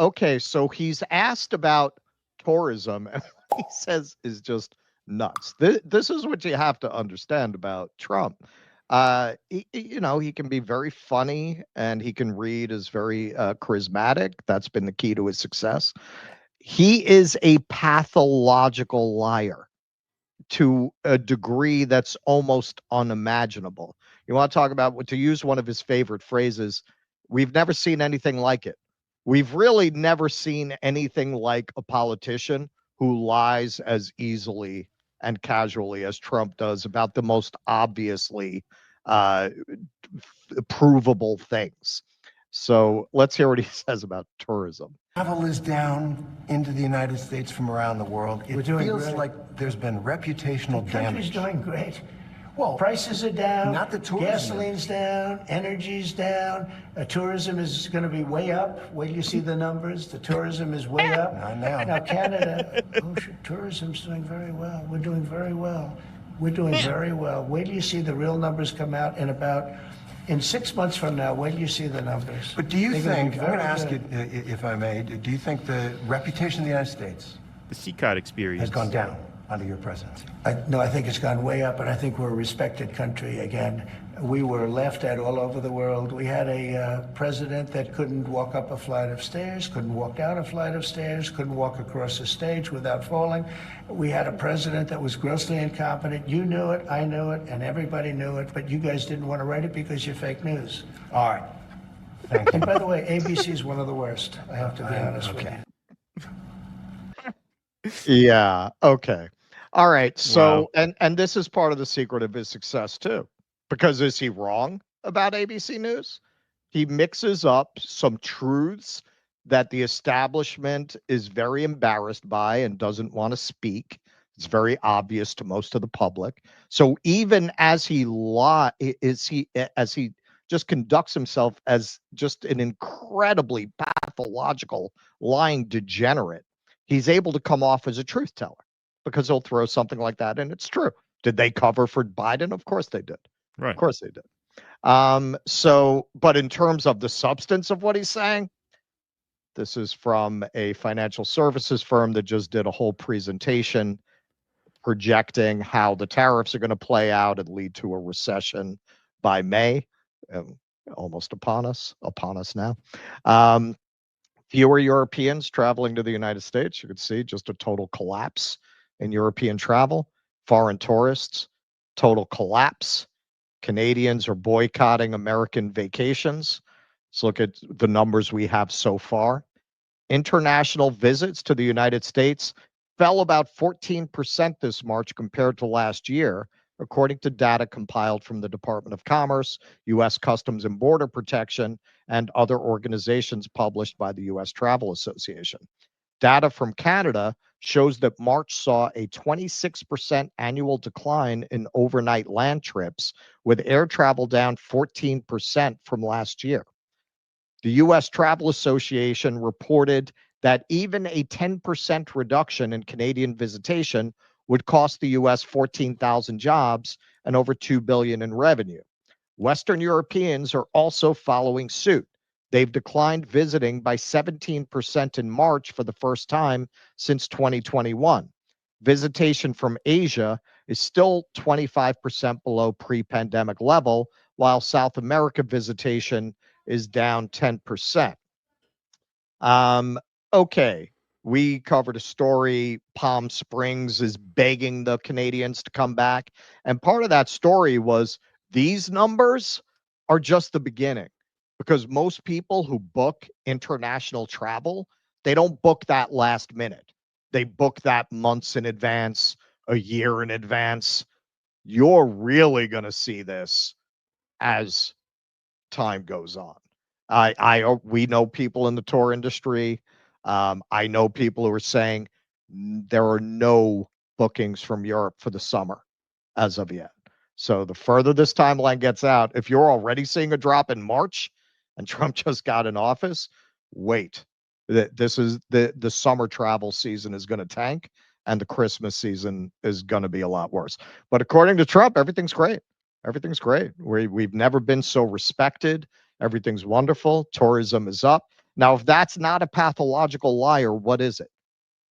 Okay, so he's asked about tourism, and what he says is just nuts. This is what you have to understand about Trump. He can be very funny, and he can read is very charismatic. That's been the key to his success. He is a pathological liar to a degree that's almost unimaginable. You want to talk about, to use one of his favorite phrases, we've never seen anything like it. We've really never seen anything like a politician who lies as easily and casually as Trump does about the most obviously uh, provable things. So let's hear what he says about tourism. Travel is down into the United States from around the world. It feels like there's been reputational damage. The country's doing great. Well, prices are down. Not the tourism. Gasoline's down. Energy's down. Tourism is going to be way up. Wait till you see the numbers. The tourism is way up. I know. Now Canada, tourism's doing very well. We're doing very well. We're doing very well. Wait till you see the real numbers come out in 6 months from now. Wait till you see the numbers. But do you think, I'm going to ask you, if I may, do you think the reputation of the United States, the CCOT experience, has gone down under your presidency? No, I think it's gone way up, and I think we're a respected country again. We were laughed at all over the world. We had a president that couldn't walk up a flight of stairs, couldn't walk down a flight of stairs, couldn't walk across a stage without falling. We had a president that was grossly incompetent. You knew it, I knew it, and everybody knew it, but you guys didn't want to write it because you're fake news. All right. Thank you. And by the way, ABC is one of the worst. I have to be honest with you. Yeah. Okay. All right. So, and this is part of the secret of his success too, because is he wrong about ABC News? He mixes up some truths that the establishment is very embarrassed by and doesn't want to speak. It's very obvious to most of the public. So even as he just conducts himself as just an incredibly pathological lying degenerate, he's able to come off as a truth teller because he'll throw something like that, and it's true. Did they cover for Biden? Of course they did. Right. Of course they did. But in terms of the substance of what he's saying, this is from a financial services firm that just did a whole presentation projecting how the tariffs are going to play out and lead to a recession by May, almost upon us now. Fewer Europeans traveling to the United States. You could see just a total collapse in European travel. Foreign tourists, total collapse. Canadians are boycotting American vacations. Let's look at the numbers we have so far. International visits to the United States fell about 14% this March compared to last year, according to data compiled from the Department of Commerce, U.S. Customs and Border Protection, and other organizations published by the U.S. Travel Association. Data from Canada shows that March saw a 26% annual decline in overnight land trips, with air travel down 14% from last year. The U.S. Travel Association reported that even a 10% reduction in Canadian visitation would cost the U.S. 14,000 jobs and over $2 billion in revenue. Western Europeans are also following suit. They've declined visiting by 17% in March for the first time since 2021. Visitation from Asia is still 25% below pre-pandemic level, while South America visitation is down 10%. Okay, we covered a story. Palm Springs is begging the Canadians to come back. And part of that story was these numbers are just the beginning, because most people who book international travel, they don't book that last minute. They book that months in advance, a year in advance. You're really going to see this as time goes on. We know people in the tour industry. I know people who are saying there are no bookings from Europe for the summer as of yet. So the further this timeline gets out, if you're already seeing a drop in March and Trump just got in office, wait. This is the summer travel season is going to tank, and the Christmas season is going to be a lot worse. But according to Trump, everything's great. Everything's great. We've never been so respected. Everything's wonderful. Tourism is up. Now, if that's not a pathological liar, what is it?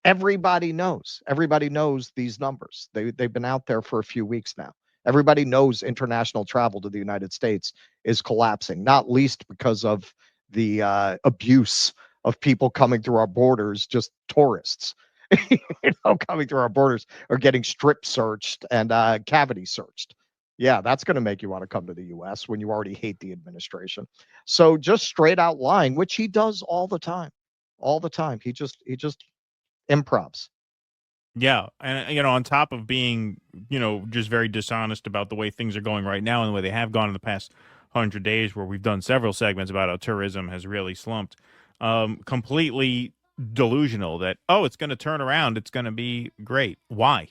Everybody knows. Everybody knows these numbers. They've been out there for a few weeks now. Everybody knows international travel to the United States is collapsing, not least because of the abuse of people coming through our borders, just tourists, coming through our borders or getting strip searched and cavity searched. Yeah, that's going to make you want to come to the U.S. when you already hate the administration. So just straight out lying, which he does all the time, all the time. He just improvs. Yeah, and on top of being, just very dishonest about the way things are going right now and the way they have gone in the past 100 days, where we've done several segments about how tourism has really slumped, completely delusional that, it's going to turn around, it's going to be great. Why?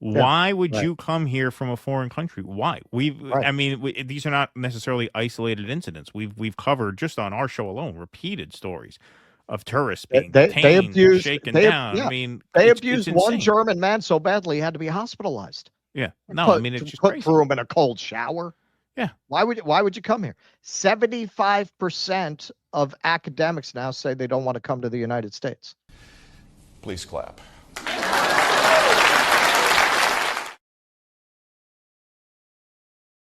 Yeah, Why would right. you come here from a foreign country? Why? Right. I mean, these are not necessarily isolated incidents. We've covered just on our show alone repeated stories of tourists being They detained and abused shaken they down. I yeah, mean, they it's abused one insane. German man so badly he had to be hospitalized. Yeah. No, I mean, it's just crazy. Threw him in a cold shower. Yeah. Why would you come here? 75% of academics now say they don't want to come to the United States. Please clap.